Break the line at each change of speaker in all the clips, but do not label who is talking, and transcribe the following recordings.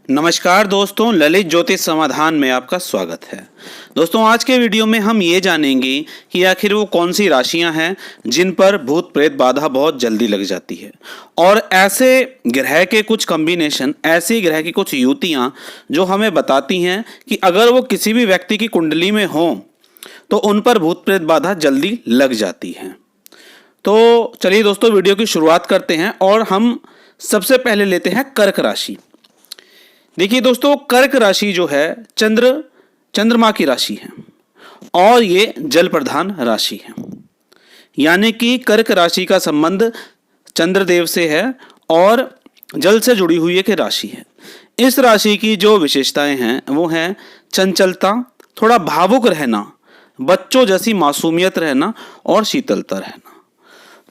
नमस्कार दोस्तों, ललित ज्योतिष समाधान में आपका स्वागत है। दोस्तों, आज के वीडियो में हम ये जानेंगे कि आखिर वो कौन सी राशियां हैं जिन पर भूत प्रेत बाधा बहुत जल्दी लग जाती है, और ऐसे ग्रह के कुछ कॉम्बिनेशन, ऐसी ग्रह की कुछ युतियां जो हमें बताती हैं कि अगर वो किसी भी व्यक्ति की कुंडली में हों तो उन पर भूत प्रेत बाधा जल्दी लग जाती है। तो चलिए दोस्तों, वीडियो की शुरुआत करते हैं और हम सबसे पहले लेते हैं कर्क राशि। देखिए दोस्तों, कर्क राशि जो है चंद्रमा की राशि है और ये जल प्रधान राशि है, यानी कि कर्क राशि का संबंध चंद्रदेव से है और जल से जुड़ी हुई एक राशि है। इस राशि की जो विशेषताएं हैं वो हैं चंचलता, थोड़ा भावुक रहना, बच्चों जैसी मासूमियत रहना और शीतलता रहना।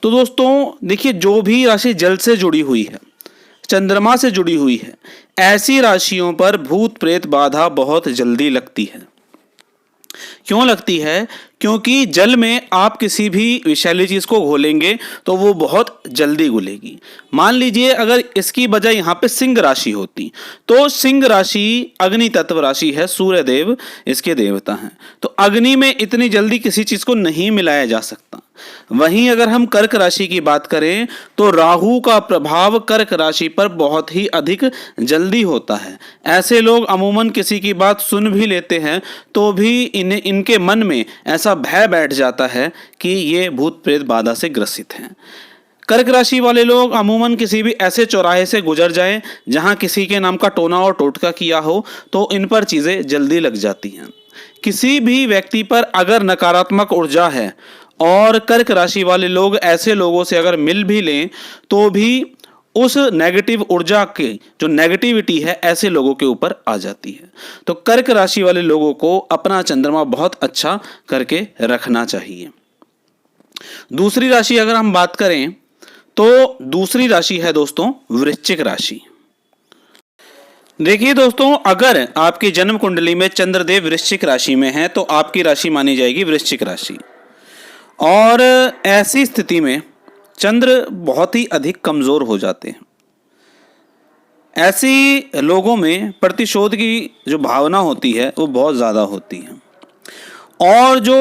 तो दोस्तों देखिए, जो भी राशि जल से जुड़ी हुई है, चंद्रमा से जुड़ी हुई है, ऐसी राशियों पर भूत प्रेत बाधा बहुत जल्दी लगती है। क्यों लगती है? क्योंकि जल में आप किसी भी विषैली चीज को घोलेंगे तो वो बहुत जल्दी घुलेगी। मान लीजिए अगर इसकी बजाय यहाँ पे सिंह राशि होती, तो सिंह राशि अग्नि तत्व राशि है, सूर्य देव इसके देवता हैं, तो अग्नि में इतनी जल्दी किसी चीज को नहीं मिलाया जा सकता। वहीं अगर हम कर्क राशि की बात करें तो राहु का प्रभाव कर्क राशि पर बहुत ही अधिक जल्दी होता है। ऐसे लोग अमूमन किसी की बात सुन भी लेते हैं तो भी इनके मन में ऐसा भय बैठ जाता है कि ये भूत प्रेत बाधा से ग्रसित हैं। कर्क राशि वाले लोग अमूमन किसी भी ऐसे चौराहे से गुजर जाएं जहां किसी के नाम का टोना और टोटका किया हो तो इन पर चीजें जल्दी लग जाती हैं। किसी भी व्यक्ति पर अगर नकारात्मक ऊर्जा है और कर्क राशि वाले लोग ऐसे लोगों से अगर मिल भी लें तो भी उस नेगेटिव ऊर्जा के जो नेगेटिविटी है ऐसे लोगों के ऊपर आ जाती है। तो कर्क राशि वाले लोगों को अपना चंद्रमा बहुत अच्छा करके रखना चाहिए। दूसरी राशि अगर हम बात करें तो दूसरी राशि है दोस्तों वृश्चिक राशि। देखिए दोस्तों, अगर आपकी जन्म कुंडली में चंद्रदेव वृश्चिक राशि में है तो आपकी राशि मानी जाएगी वृश्चिक राशि। और ऐसी स्थिति में चंद्र बहुत ही अधिक कमजोर हो जाते हैं। ऐसी लोगों में प्रतिशोध की जो भावना होती है वो बहुत ज़्यादा होती है और जो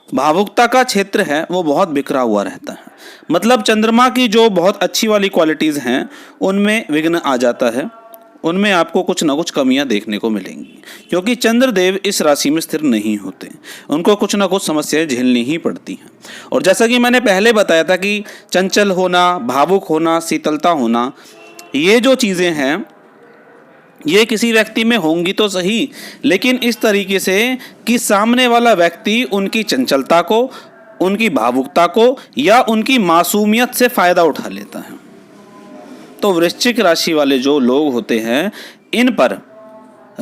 भावुकता का क्षेत्र है वो बहुत बिखरा हुआ रहता है। मतलब चंद्रमा की जो बहुत अच्छी वाली क्वालिटीज़ हैं उनमें विघ्न आ जाता है, उनमें आपको कुछ ना कुछ कमियां देखने को मिलेंगी, क्योंकि चंद्रदेव इस राशि में स्थिर नहीं होते, उनको कुछ ना कुछ समस्याएं झेलनी ही पड़ती हैं। और जैसा कि मैंने पहले बताया था कि चंचल होना, भावुक होना, शीतलता होना, ये जो चीज़ें हैं ये किसी व्यक्ति में होंगी तो सही, लेकिन इस तरीके से कि सामने वाला व्यक्ति उनकी चंचलता को, उनकी भावुकता को या उनकी मासूमियत से फ़ायदा उठा लेता है। तो वृश्चिक राशि वाले जो लोग होते हैं इन पर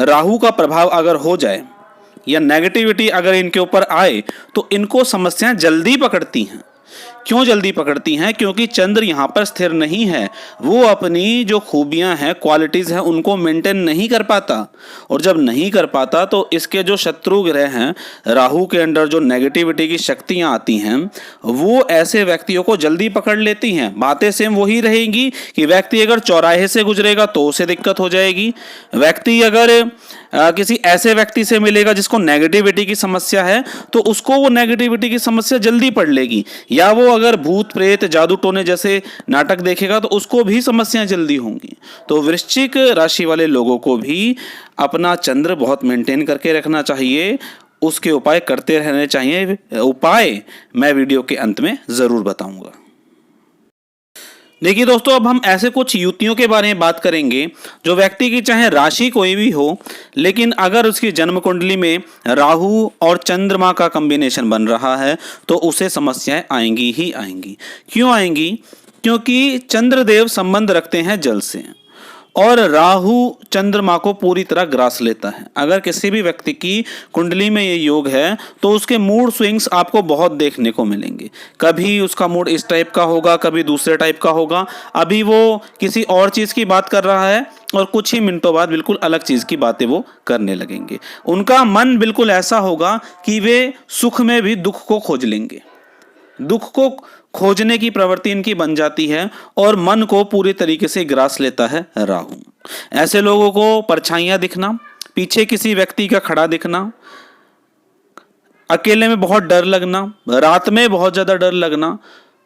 राहु का प्रभाव अगर हो जाए या नेगेटिविटी अगर इनके ऊपर आए तो इनको समस्याएं जल्दी पकड़ती हैं। क्यों जल्दी पकड़ती हैं? क्योंकि चंद्र यहाँ पर स्थिर नहीं है, वो अपनी जो खूबियाँ हैं, क्वालिटीज़ हैं, उनको मेंटेन नहीं कर पाता। और जब नहीं कर पाता तो इसके जो शत्रु ग्रह हैं, राहु के अंडर जो नेगेटिविटी की शक्तियाँ आती हैं वो ऐसे व्यक्तियों को जल्दी पकड़ लेती हैं। बातें सेम वही रहेंगी कि व्यक्ति अगर चौराहे से गुजरेगा तो उसे दिक्कत हो जाएगी, व्यक्ति अगर किसी ऐसे व्यक्ति से मिलेगा जिसको नेगेटिविटी की समस्या है तो उसको वो नेगेटिविटी की समस्या जल्दी पड़ लेगी, या वो अगर भूत प्रेत जादू टोने जैसे नाटक देखेगा तो उसको भी समस्याएं जल्दी होंगी। तो वृश्चिक राशि वाले लोगों को भी अपना चंद्र बहुत मेंटेन करके रखना चाहिए, उसके उपाय करते रहने चाहिए। उपाय मैं वीडियो के अंत में जरूर बताऊंगा। देखिए दोस्तों, अब हम ऐसे कुछ युतियों के बारे में बात करेंगे जो व्यक्ति की चाहे राशि कोई भी हो, लेकिन अगर उसकी जन्म कुंडली में राहु और चंद्रमा का कॉम्बिनेशन बन रहा है तो उसे समस्याएं आएंगी ही आएंगी। क्यों आएंगी? क्योंकि चंद्रदेव संबंध रखते हैं जल से और राहु चंद्रमा को पूरी तरह ग्रास लेता है। अगर किसी भी व्यक्ति की कुंडली में ये योग है तो उसके मूड स्विंग्स आपको बहुत देखने को मिलेंगे। कभी उसका मूड इस टाइप का होगा, कभी दूसरे टाइप का होगा। अभी वो किसी और चीज़ की बात कर रहा है और कुछ ही मिनटों बाद बिल्कुल अलग चीज़ की बातें वो करने लगेंगे। उनका मन बिल्कुल ऐसा होगा कि वे सुख में भी दुख को खोज लेंगे। दुख को खोजने की प्रवृत्ति इनकी बन जाती है और मन को पूरी तरीके से ग्रास लेता है राहु। ऐसे लोगों को परछाइयाँ दिखना, पीछे किसी व्यक्ति का खड़ा दिखना, अकेले में बहुत डर लगना, रात में बहुत ज़्यादा डर लगना,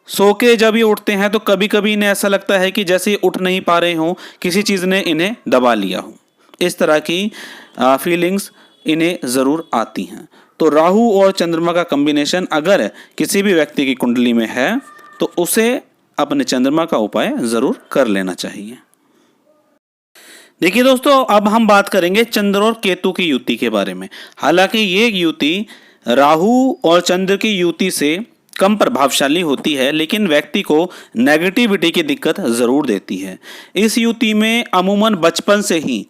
सो के जब ये उठते हैं तो कभी कभी इन्हें ऐसा लगता है कि जैसे उठ नहीं पा रहे हों, किसी चीज़ ने इन्हें दबा लिया हो। इस तरह की फीलिंग्स इन्हें ज़रूर आती हैं। तो राहु और चंद्रमा का कॉम्बिनेशन अगर किसी भी व्यक्ति की कुंडली में है तो उसे अपने चंद्रमा का उपाय ज़रूर कर लेना चाहिए। देखिए दोस्तों, अब हम बात करेंगे चंद्र और केतु की युति के बारे में। हालांकि ये युति राहु और चंद्र की युति से कम प्रभावशाली होती है, लेकिन व्यक्ति को नेगेटिविटी की दिक्कत ज़रूर देती है। इस युति में अमूमन बचपन से ही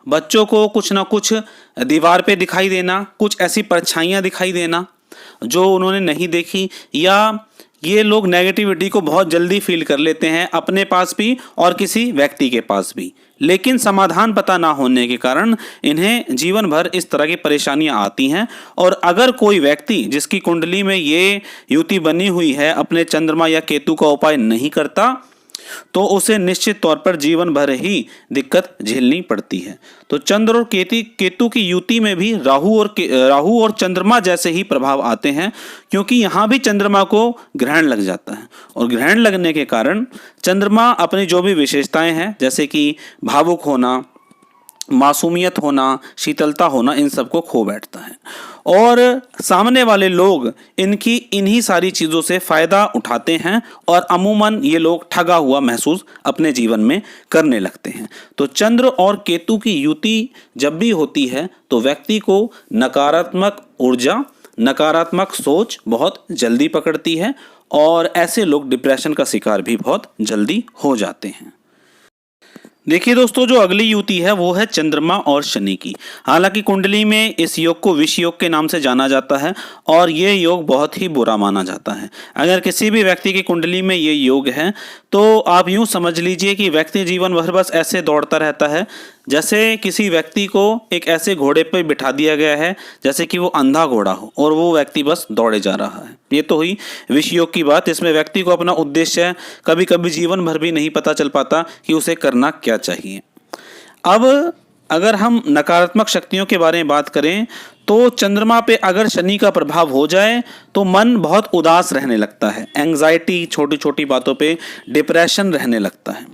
बच्चों को कुछ ना कुछ दीवार पे दिखाई देना, कुछ ऐसी परछाइयाँ दिखाई देना जो उन्होंने नहीं देखी, या ये लोग नेगेटिविटी को बहुत जल्दी फील कर लेते हैं, अपने पास भी और किसी व्यक्ति के पास भी। लेकिन समाधान पता ना होने के कारण इन्हें जीवन भर इस तरह की परेशानियां आती हैं। और अगर कोई व्यक्ति जिसकी कुंडली में ये युति बनी हुई है अपने चंद्रमा या केतु का उपाय नहीं करता तो उसे निश्चित तौर पर जीवन भर ही दिक्कत झेलनी पड़ती है। तो चंद्र और केतु की युति में भी राहु और चंद्रमा जैसे ही प्रभाव आते हैं, क्योंकि यहाँ भी चंद्रमा को ग्रहण लग जाता है और ग्रहण लगने के कारण चंद्रमा अपनी जो भी विशेषताएं हैं, जैसे कि भावुक होना, मासूमियत होना, शीतलता होना, इन सबको खो बैठता है और सामने वाले लोग इन्हीं सारी चीज़ों से फ़ायदा उठाते हैं और अमूमन ये लोग ठगा हुआ महसूस अपने जीवन में करने लगते हैं। तो चंद्र और केतु की युति जब भी होती है तो व्यक्ति को नकारात्मक ऊर्जा, नकारात्मक सोच बहुत जल्दी पकड़ती है और ऐसे लोग डिप्रेशन का शिकार भी बहुत जल्दी हो जाते हैं। देखिए दोस्तों, जो अगली युति है वो है चंद्रमा और शनि की। हालांकि कुंडली में इस योग को विष योग के नाम से जाना जाता है और ये योग बहुत ही बुरा माना जाता है। अगर किसी भी व्यक्ति की कुंडली में ये योग है तो आप यूँ समझ लीजिए कि व्यक्ति जीवन भर बस ऐसे दौड़ता रहता है जैसे किसी व्यक्ति को एक ऐसे घोड़े पर बिठा दिया गया है जैसे कि वो अंधा घोड़ा हो और वो व्यक्ति बस दौड़े जा रहा है। ये तो हुई विष योग की बात। इसमें व्यक्ति को अपना उद्देश्य कभी कभी जीवन भर भी नहीं पता चल पाता कि उसे करना क्या चाहिए। अब अगर हम नकारात्मक शक्तियों के बारे में बात करें तो चंद्रमा पे अगर शनि का प्रभाव हो जाए तो मन बहुत उदास रहने लगता है, एंग्जाइटी, छोटी छोटी बातों पे डिप्रेशन रहने लगता है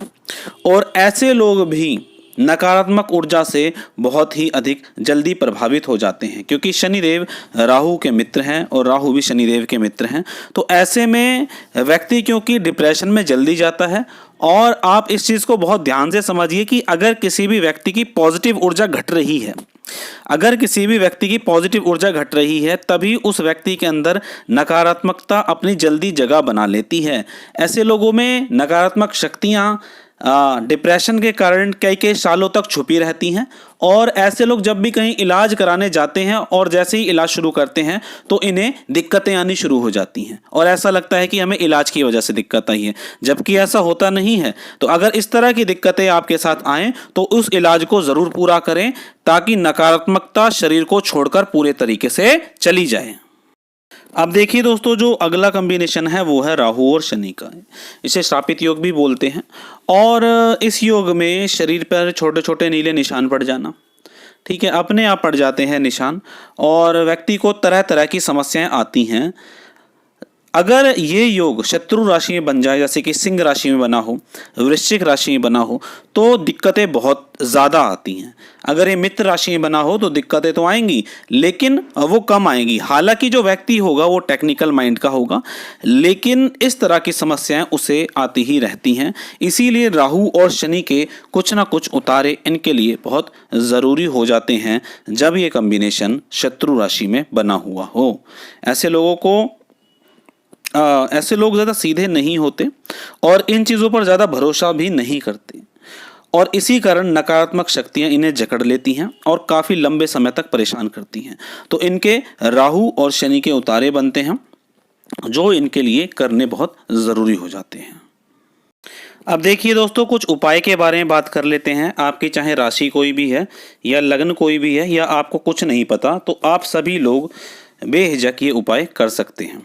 और ऐसे लोग भी नकारात्मक ऊर्जा से बहुत ही अधिक जल्दी प्रभावित हो जाते हैं, क्योंकि शनिदेव राहु के मित्र हैं और राहु भी शनिदेव के मित्र हैं। तो ऐसे में व्यक्ति क्योंकि डिप्रेशन में जल्दी जाता है। और आप इस चीज़ को बहुत ध्यान से समझिए कि अगर किसी भी व्यक्ति की पॉजिटिव ऊर्जा घट रही है, अगर किसी भी व्यक्ति की पॉजिटिव ऊर्जा घट रही है तभी उस व्यक्ति के अंदर नकारात्मकता अपनी जल्दी जगह बना लेती है। ऐसे लोगों में नकारात्मक शक्तियाँ डिप्रेशन के कारण कई कई सालों तक छुपी रहती हैं और ऐसे लोग जब भी कहीं इलाज कराने जाते हैं और जैसे ही इलाज शुरू करते हैं तो इन्हें दिक्कतें आनी शुरू हो जाती हैं और ऐसा लगता है कि हमें इलाज की वजह से दिक्कत आई है, जबकि ऐसा होता नहीं है। तो अगर इस तरह की दिक्कतें आपके साथ आएँ तो उस इलाज को ज़रूर पूरा करें ताकि नकारात्मकता शरीर को छोड़कर पूरे तरीके से चली जाए। अब देखिए दोस्तों, जो अगला कॉम्बिनेशन है वो है राहु और शनि का। इसे श्रापित योग भी बोलते हैं और इस योग में शरीर पर छोटे छोटे नीले निशान पड़ जाना, ठीक है, अपने आप पड़ जाते हैं निशान और व्यक्ति को तरह तरह की समस्याएं आती हैं। अगर ये योग शत्रु राशि में बन जाए, जैसे कि सिंह राशि में बना हो, वृश्चिक राशि में बना हो, तो दिक्कतें बहुत ज़्यादा आती हैं। अगर ये मित्र राशि में बना हो तो दिक्कतें तो आएंगी लेकिन वो कम आएंगी। हालांकि जो व्यक्ति होगा वो टेक्निकल माइंड का होगा, लेकिन इस तरह की समस्याएं उसे आती ही रहती हैं। इसीलिए राहु और शनि के कुछ ना कुछ उतारे इनके लिए बहुत ज़रूरी हो जाते हैं जब ये कॉम्बिनेशन शत्रु राशि में बना हुआ हो। ऐसे लोग ज़्यादा सीधे नहीं होते और इन चीज़ों पर ज़्यादा भरोसा भी नहीं करते और इसी कारण नकारात्मक शक्तियां इन्हें जकड़ लेती हैं और काफ़ी लंबे समय तक परेशान करती हैं। तो इनके राहु और शनि के उतारे बनते हैं जो इनके लिए करने बहुत ज़रूरी हो जाते हैं। अब देखिए दोस्तों, कुछ उपाय के बारे में बात कर लेते हैं। आपकी चाहे राशि कोई भी है या लग्न कोई भी है या आपको कुछ नहीं पता, तो आप सभी लोग बेहिचक ये उपाय कर सकते हैं।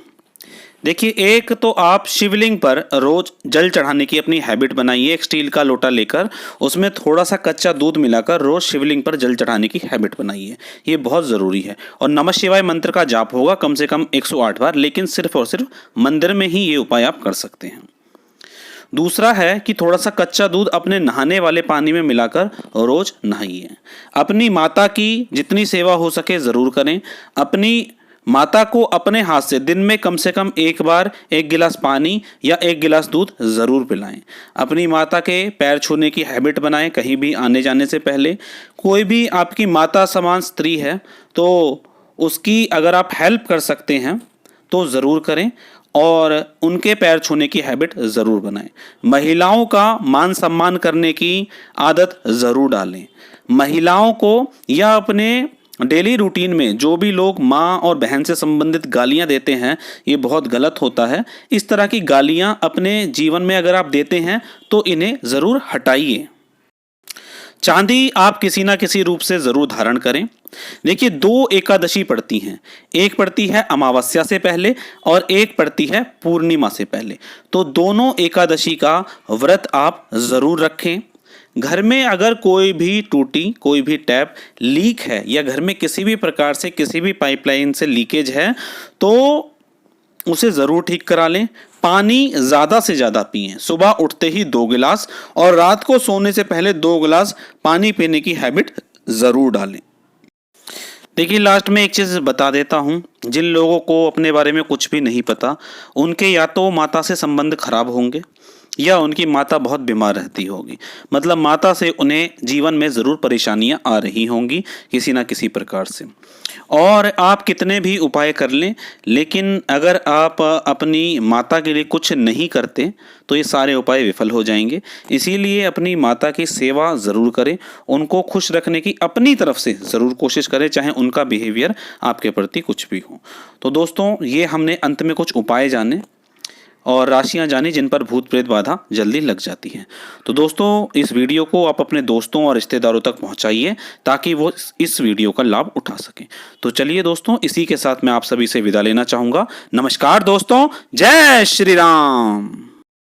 देखिए, एक तो आप शिवलिंग पर रोज जल चढ़ाने की अपनी हैबिट बनाइए। एक स्टील का लोटा लेकर उसमें थोड़ा सा कच्चा दूध मिलाकर रोज शिवलिंग पर जल चढ़ाने की हैबिट बनाइए। ये बहुत ज़रूरी है। और नमः शिवाय मंत्र का जाप होगा कम से कम 108 बार, लेकिन सिर्फ और सिर्फ मंदिर में ही ये उपाय आप कर सकते हैं। दूसरा है कि थोड़ा सा कच्चा दूध अपने नहाने वाले पानी में मिलाकर रोज नहाइए। अपनी माता की जितनी सेवा हो सके ज़रूर करें। अपनी माता को अपने हाथ से कम से कम एक बार 1 गिलास पानी या 1 गिलास दूध ज़रूर पिलाएं। अपनी माता के पैर छूने की हैबिट बनाएं कहीं भी आने जाने से पहले। कोई भी आपकी माता समान स्त्री है तो उसकी अगर आप हेल्प कर सकते हैं तो ज़रूर करें और उनके पैर छूने की हैबिट ज़रूर बनाएं। महिलाओं का मान सम्मान करने की आदत ज़रूर डालें। महिलाओं को या अपने डेली रूटीन में जो भी लोग माँ और बहन से संबंधित गालियाँ देते हैं, ये बहुत गलत होता है। इस तरह की गालियाँ अपने जीवन में अगर आप देते हैं तो इन्हें ज़रूर हटाइए। चांदी आप किसी ना किसी रूप से ज़रूर धारण करें। देखिए, 2 एकादशी पड़ती हैं। एक पड़ती है अमावस्या से पहले और एक पड़ती है पूर्णिमा से पहले। तो दोनों एकादशी का व्रत आप ज़रूर रखें। घर में अगर कोई भी टूटी, कोई भी टैप लीक है या घर में किसी भी प्रकार से किसी भी पाइपलाइन से लीकेज है तो उसे ज़रूर ठीक करा लें। पानी ज़्यादा से ज़्यादा पिएं। सुबह उठते ही 2 गिलास और रात को सोने से पहले 2 गिलास पानी पीने की हैबिट ज़रूर डालें। देखिए, लास्ट में एक चीज़ बता देता हूँ। जिन लोगों को अपने बारे में कुछ भी नहीं पता, उनके या तो माता से संबंध खराब होंगे या उनकी माता बहुत बीमार रहती होगी। मतलब माता से उन्हें जीवन में ज़रूर परेशानियां आ रही होंगी किसी ना किसी प्रकार से। और आप कितने भी उपाय कर लें, लेकिन अगर आप अपनी माता के लिए कुछ नहीं करते तो ये सारे उपाय विफल हो जाएंगे। इसीलिए अपनी माता की सेवा ज़रूर करें। उनको खुश रखने की अपनी तरफ से ज़रूर कोशिश करें, चाहे उनका बिहेवियर आपके प्रति कुछ भी हो। तो दोस्तों, ये हमने अंत में कुछ उपाय जाने और राशियां जानी जिन पर भूत प्रेत बाधा जल्दी लग जाती है। तो दोस्तों, इस वीडियो को आप अपने दोस्तों और रिश्तेदारों तक पहुंचाइए ताकि वो इस वीडियो का लाभ उठा सकें। तो चलिए दोस्तों, इसी के साथ मैं आप सभी से विदा लेना चाहूँगा। नमस्कार दोस्तों, जय श्री राम।